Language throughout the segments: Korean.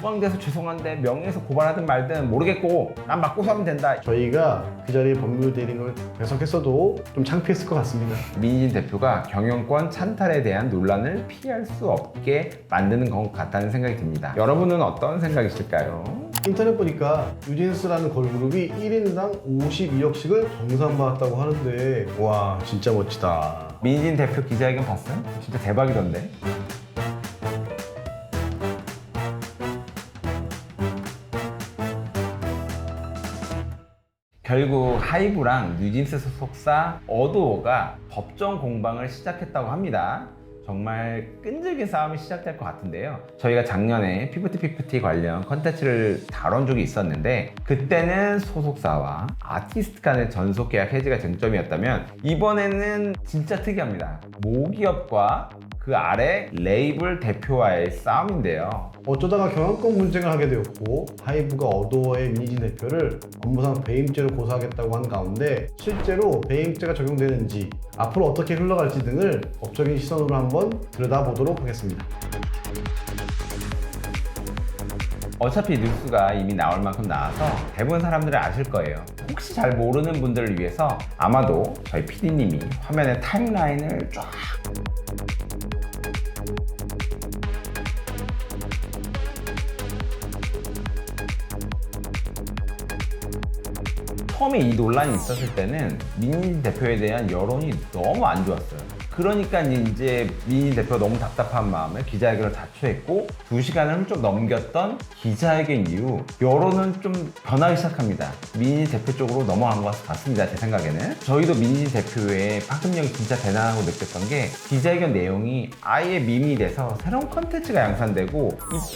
격앙돼서 죄송한데 명예훼손 고발하든 말든 모르겠고 난 맞고 사면 된다. 저희가 그 자리에 법률 대리인을 배석했어도 좀 창피했을 것 같습니다. 민희진 대표가 경영권 찬탈에 대한 논란을 피할 수 없게 만드는 것 같다는 생각이 듭니다. 여러분은 어떤 생각이실까요? 인터넷 보니까 뉴진스라는 걸그룹이 1인당 52억씩을 정산받았다고 하는데 와 진짜 멋지다. 민희진 대표 기자회견 봤어요? 진짜 대박이던데. 결국 하이브랑 뉴진스 소속사 어도어가 법정 공방을 시작했다고 합니다. 정말 끈질긴 싸움이 시작될 것 같은데요. 저희가 작년에 피프티 관련 컨텐츠를 다룬 적이 있었는데 그때는 소속사와 아티스트 간의 전속 계약 해지가 쟁점이었다면 이번에는 진짜 특이합니다. 모기업과 그 아래 레이블 대표와의 싸움인데요. 어쩌다가 경영권 분쟁을 하게 되었고 하이브가 어도어의 민희진 대표를 업무상 배임죄로 고소하겠다고 한 가운데 실제로 배임죄가 적용되는지 앞으로 어떻게 흘러갈지 등을 법적인 시선으로 한번 들여다보도록 하겠습니다. 어차피 뉴스가 이미 나올 만큼 나와서 대부분 사람들은 아실 거예요. 혹시 잘 모르는 분들을 위해서 아마도 저희 PD님이 화면에 타임라인을 쫙 처음에 이 논란이 있었을 때는 민희진 대표에 대한 여론이 너무 안 좋았어요. 그러니까 이제 민희진 대표가 너무 답답한 마음에 기자회견을 자초했고 2시간을 훌쩍 넘겼던 기자회견 이후 여론은 좀 변하기 시작합니다. 민희진 대표 쪽으로 넘어간 것 같습니다. 제 생각에는. 저희도 민희진 대표의 파급력이 진짜 대단하고 느꼈던 게 기자회견 내용이 아예 밈이 돼서 새로운 컨텐츠가 양산되고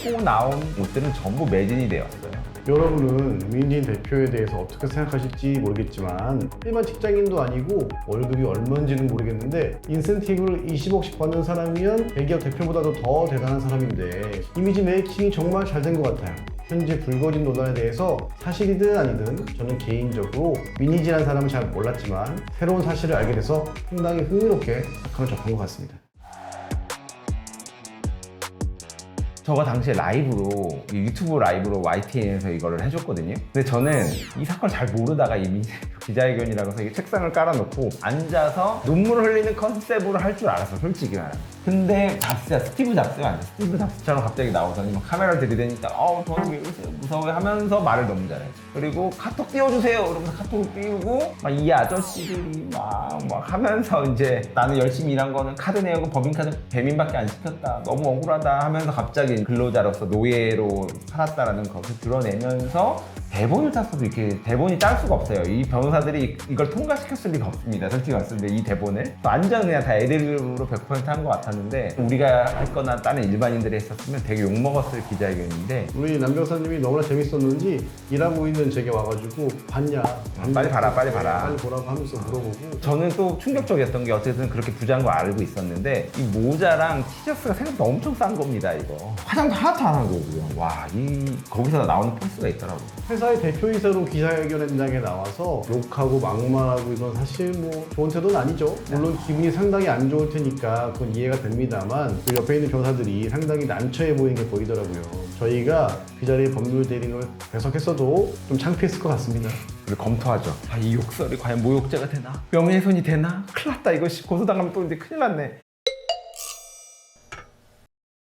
입고 나온 옷들은 전부 매진이 되었어요. 여러분은 민희진 대표에 대해서 어떻게 생각하실지 모르겠지만 일반 직장인도 아니고 월급이 얼마인지는 모르겠는데 인센티브를 20억씩 받는 사람이면 대기업 대표보다도 더 대단한 사람인데 이미지 메이킹이 정말 잘 된 것 같아요. 현재 불거진 논란에 대해서 사실이든 아니든 저는 개인적으로 민희진이라는 사람은 잘 몰랐지만 새로운 사실을 알게 돼서 상당히 흥미롭게 사건을 접한 것 같습니다. 저가 당시에 라이브로 유튜브 라이브로 YTN에서 이거를 해줬거든요. 근데 저는 이 사건을 잘 모르다가 이 기자회견이라고 해서 책상을 깔아놓고 앉아서 눈물을 흘리는 컨셉으로 할 줄 알았어, 솔직히 말하면. 근데 스티브 잡스가 아니야. 스티브 잡스처럼 갑자기 나오더니 막 카메라를 들이대니까 저는 왜 이러세요? 무서워요 하면서 말을 너무 잘해. 그리고 카톡 띄워주세요 이러면서 카톡을 띄우고 막 이 아저씨들이 막 하면서 이제 나는 열심히 일한 거는 카드 내역은 법인카드 배민밖에 안 시켰다. 너무 억울하다 하면서 갑자기 근로자로서 노예로 살았다라는 것을 드러내면서 대본을 짰어도 이렇게 대본이 짤 수가 없어요. 이 변호사들이 이걸 통과시켰을 리가 없습니다. 솔직히 말씀드리면 이 대본을 완전 그냥 다 애드립으로 100% 한 것 같았는데 우리가 했거나 다른 일반인들이 했었으면 되게 욕먹었을 기자회견인데 우리 남 변호사님이 너무나 재밌었는지 일하고 있는 제게 와가지고 봤냐? 빨리 봐라. 빨리 보라고 하면서 물어보고 저는 또 충격적이었던 게 어쨌든 그렇게 부자인 거 알고 있었는데 이 모자랑 티셔츠가 생각보다 엄청 싼 겁니다. 이거 화장도 하나도 안 하고 와, 거기서 나오는 포스가 있더라고요. 회사의 대표이사로 기자회견 현장에 나와서 욕하고 막말하고 이건 사실 뭐 좋은 태도는 아니죠. 물론 기분이 상당히 안 좋을 테니까 그건 이해가 됩니다만 그 옆에 있는 변호사들이 상당히 난처해 보이는 게 보이더라고요. 저희가 그 자리에 법률 대리인을 배석했어도 좀 창피했을 것 같습니다. 그리고 검토하죠. 이 욕설이 과연 모욕죄가 되나? 명예훼손이 되나? 큰일 났다. 이거 고소당하면 또 이제 큰일 났네.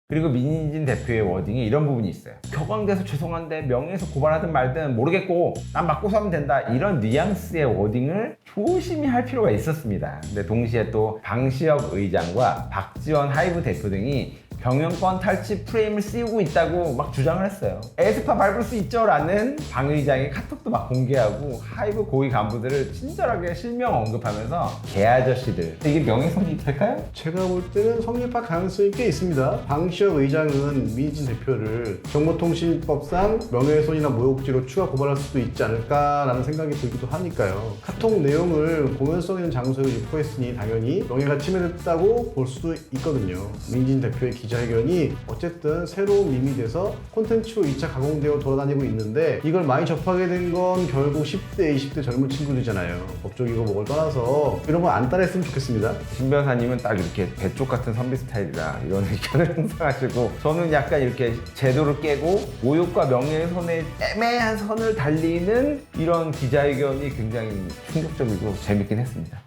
그리고 민희진 대표의 워딩에 이런 부분이 있어요. 격앙돼서 죄송한데 명예훼손 고발하든 말든 모르겠고 난 맞고 사면 된다. 이런 뉘앙스의 워딩을 조심히 할 필요가 있었습니다. 근데 동시에 또 방시혁 의장과 박지원 하이브 대표 등이 경영권 탈취 프레임을 씌우고 있다고 막 주장을 했어요. 에스파 밟을 수 있죠? 라는 방 의장의 카톡도 막 공개하고 하이브 고위 간부들을 친절하게 실명 언급하면서 개아저씨들. 이게 명예훼손이 될까요? 제가 볼 때는 성립할 가능성이 꽤 있습니다. 방시혁 의장은 민희진 대표를 정보통신법상 명예훼손이나 모욕죄로 추가 고발할 수도 있지 않을까라는 생각이 들기도 하니까요. 카톡 내용을 공연성 있는 장소에 유포했으니 당연히 명예가 침해됐다고 볼 수도 있거든요. 민희진 대표의 기자회견이 어쨌든 새로운 밈이 돼서 콘텐츠로 2차 가공되어 돌아다니고 있는데 이걸 많이 접하게 된 건 결국 10대, 20대 젊은 친구들이잖아요. 법적이고 뭐를 떠나서 이런 거 안 따라했으면 좋겠습니다. 신 변호사님은 딱 이렇게 배쪽 같은 선비 스타일이라 이런 의견을 항상 하시고, 저는 약간 이렇게 제도를 깨고 모욕과 명예훼손의 애매한 선을 달리는 이런 기자회견이 굉장히 충격적이고 재밌긴 했습니다.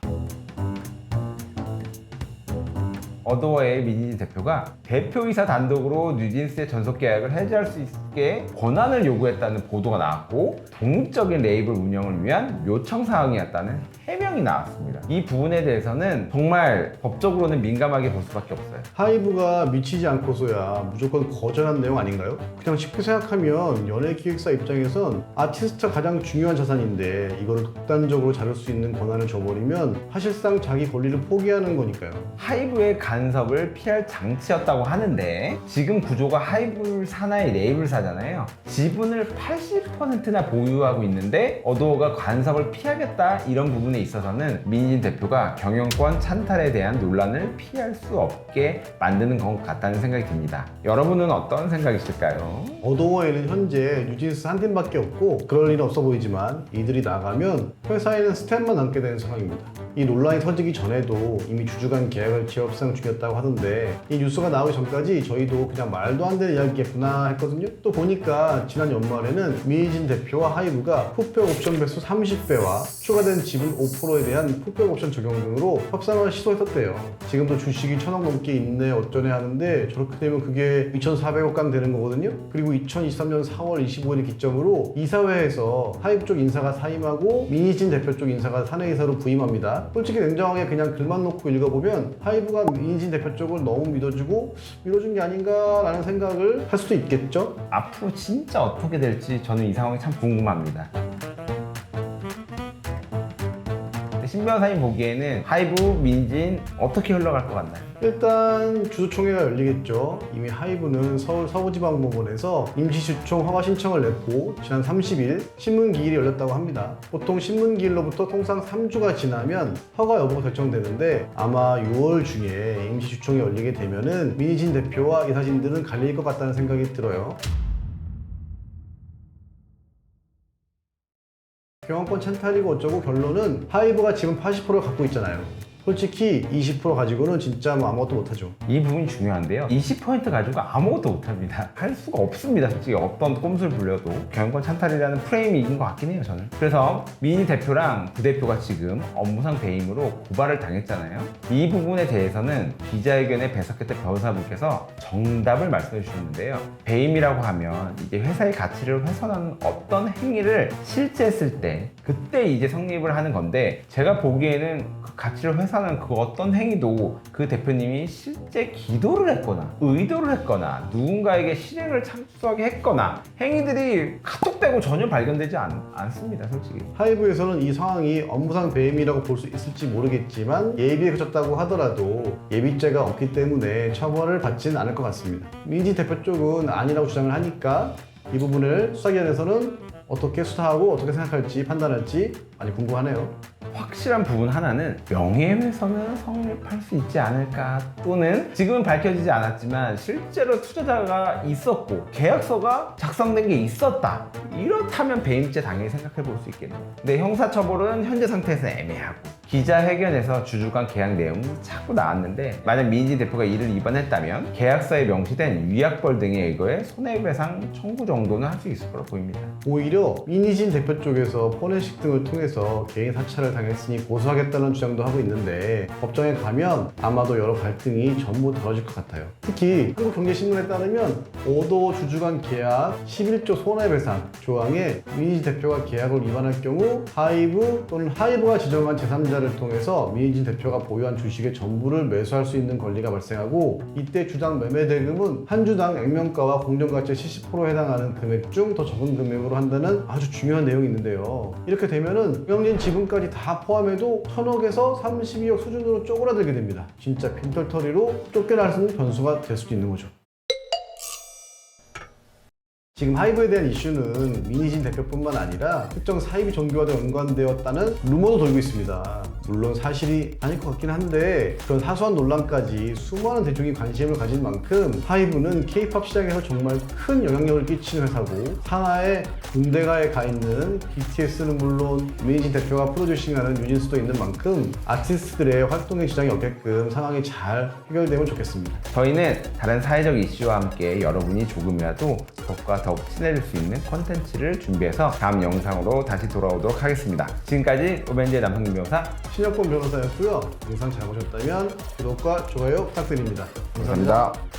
어도어의 민희진 대표가 대표이사 단독으로 뉴진스의 전속 계약을 해지할 수 있게 권한을 요구했다는 보도가 나왔고, 독립적인 레이블 운영을 위한 요청 사항이었다는 해명이 나왔습니다. 이 부분에 대해서는 정말 법적으로는 민감하게 볼 수밖에 없어요. 하이브가 미치지 않고서야 무조건 거절한 내용 아닌가요? 그냥 쉽게 생각하면 연예기획사 입장에선 아티스트가 가장 중요한 자산인데 이거를 독단적으로 자를 수 있는 권한을 줘버리면 사실상 자기 권리를 포기하는 거니까요. 하이브의 간섭을 피할 장치였다고 하는데, 지금 구조가 하이브 산하의 레이블사잖아요. 지분을 80%나 보유하고 있는데 어도어가 간섭을 피하겠다, 이런 부분에 있어서는 민희진 대표가 경영권 찬탈에 대한 논란을 피할 수 없게 만드는 것 같다는 생각이 듭니다. 여러분은 어떤 생각이실까요? 어도어에는 현재 뉴진스 한 팀밖에 없고 그럴 일은 없어 보이지만 이들이 나가면 회사에는 스텝만 남게 되는 상황입니다. 이 논란이 터지기 전에도 이미 주주간 계약을 재협상 중이었다고 하던데, 이 뉴스가 나오기 전까지 저희도 그냥 말도 안 되는 이야기겠구나 했거든요. 또 보니까 지난 연말에는 민희진 대표와 하이브가 풋백 옵션 배수 30배와 추가된 지분 5%에 대한 풋백 옵션 적용 등으로 협상을 시도했었대요. 지금도 주식이 1,000억 넘게 있네 어쩌네 하는데, 저렇게 되면 그게 2,400억 gang 되는 거거든요. 그리고 2023년 4월 25일 기점으로 이사회에서 하이브 쪽 인사가 사임하고 민희진 대표 쪽 인사가 사내이사로 부임합니다. 솔직히 냉정하게 그냥 글만 놓고 읽어보면 하이브가 민희진 대표 쪽을 너무 밀어준 게 아닌가 라는 생각을 할 수도 있겠죠. 앞으로 진짜 어떻게 될지 저는 이 상황이 참 궁금합니다. 신 변호사님 보기에는 하이브, 민진 어떻게 흘러갈 것 같나요? 일단 주주총회가 열리겠죠. 이미 하이브는 서울 서부지방법원에서 임시주총 허가 신청을 냈고 지난 30일 신문기일이 열렸다고 합니다. 보통 신문기일로부터 통상 3주가 지나면 허가 여부가 결정되는데, 아마 6월 중에 임시주총이 열리게 되면은 민희진 대표와 이사진들은 갈릴 것 같다는 생각이 들어요. 경영권 찬탈이고 어쩌고 결론은 하이브가 지금 80%를 갖고 있잖아요. 솔직히 20% 가지고는 진짜 뭐 아무것도 못하죠. 이 부분이 중요한데요. 20% 가지고 아무것도 못합니다. 할 수가 없습니다. 솔직히 어떤 꼼수를 부려도 경영권 찬탈이라는 프레임이 이긴 것 같긴 해요, 저는. 그래서 민희 대표랑 부대표가 지금 업무상 배임으로 고발을 당했잖아요. 이 부분에 대해서는 기자회견에 배석했던 변호사분께서 정답을 말씀해 주셨는데요. 배임이라고 하면 이게 회사의 가치를 훼손하는 어떤 행위를 실제 했을 때, 그때 이제 성립을 하는 건데, 제가 보기에는 그 가치를 훼손하는 그 어떤 행위도 그 대표님이 실제 기도를 했거나 의도를 했거나 누군가에게 실행을 참수하게 했거나 행위들이 카톡되고 전혀 발견되지 않습니다, 솔직히. 하이브에서는 이 상황이 업무상 배임이라고 볼 수 있을지 모르겠지만 예비에 그쳤다고 하더라도 예비죄가 없기 때문에 처벌을 받지는 않을 것 같습니다. 민희진 대표 쪽은 아니라고 주장을 하니까 이 부분을 수사기관에서는 어떻게 수사하고 어떻게 생각할지 판단할지 많이 궁금하네요. 확실한 부분 하나는 명예훼손은 성립할 수 있지 않을까, 또는 지금은 밝혀지지 않았지만 실제로 투자자가 있었고 계약서가 작성된 게 있었다, 이렇다면 배임죄 당연히 생각해 볼 수 있겠네요. 근데 형사처벌은 현재 상태에서 애매하고, 기자회견에서 주주간 계약 내용이 자꾸 나왔는데, 만약 민희진 대표가 이를 위반했다면 계약서에 명시된 위약벌 등에 의거해 손해배상 청구 정도는 할 수 있을 거로 보입니다. 오히려 민희진 대표 쪽에서 포렌식 등을 통해서 개인 사찰을 당했으니 고소하겠다는 주장도 하고 있는데, 법정에 가면 아마도 여러 갈등이 전부 다뤄질 것 같아요. 특히 한국경제신문에 따르면 어도어 주주간 계약 11조 손해배상 조항에 민희진 대표가 계약을 위반할 경우 하이브 또는 하이브가 지정한 제3자를 통해서 민희진 대표가 보유한 주식의 전부를 매수할 수 있는 권리가 발생하고, 이때 주당 매매 대금은 한 주당 액면가와 공정가치의 70%에 해당하는 금액 중 더 적은 금액으로 한다는 아주 중요한 내용이 있는데요. 이렇게 되면은 경진 지분까지 다 포함해도 1,000억에서 32억 수준으로 쪼그라들게 됩니다. 진짜 빈털터리로 쫓겨나는 변수가 될 수도 있는 거죠. 지금 하이브에 대한 이슈는 민희진 대표뿐만 아니라 특정 사입이 정교화와 연관되었다는 루머도 돌고 있습니다. 물론 사실이 아닐 것 같긴 한데 그런 사소한 논란까지 수많은 대중이 관심을 가진 만큼 하이브는 K-팝 시장에서 정말 큰 영향력을 끼치는 회사고 상하이 군대가에 가 있는 BTS는 물론 유민진 대표가 프로듀싱하는 뉴진스도 있는 만큼 아티스트들의 활동의 지장이 없게끔 상황이 잘 해결되면 좋겠습니다. 저희는 다른 사회적 이슈와 함께 여러분이 조금이라도 그것과 더욱 친해질 수 있는 콘텐츠를 준비해서 다음 영상으로 다시 돌아오도록 하겠습니다. 지금까지 오벤져의 남성균 변호사 신혁권 변호사였고요. 영상 잘 보셨다면 구독과 좋아요 부탁드립니다. 감사합니다. 감사합니다.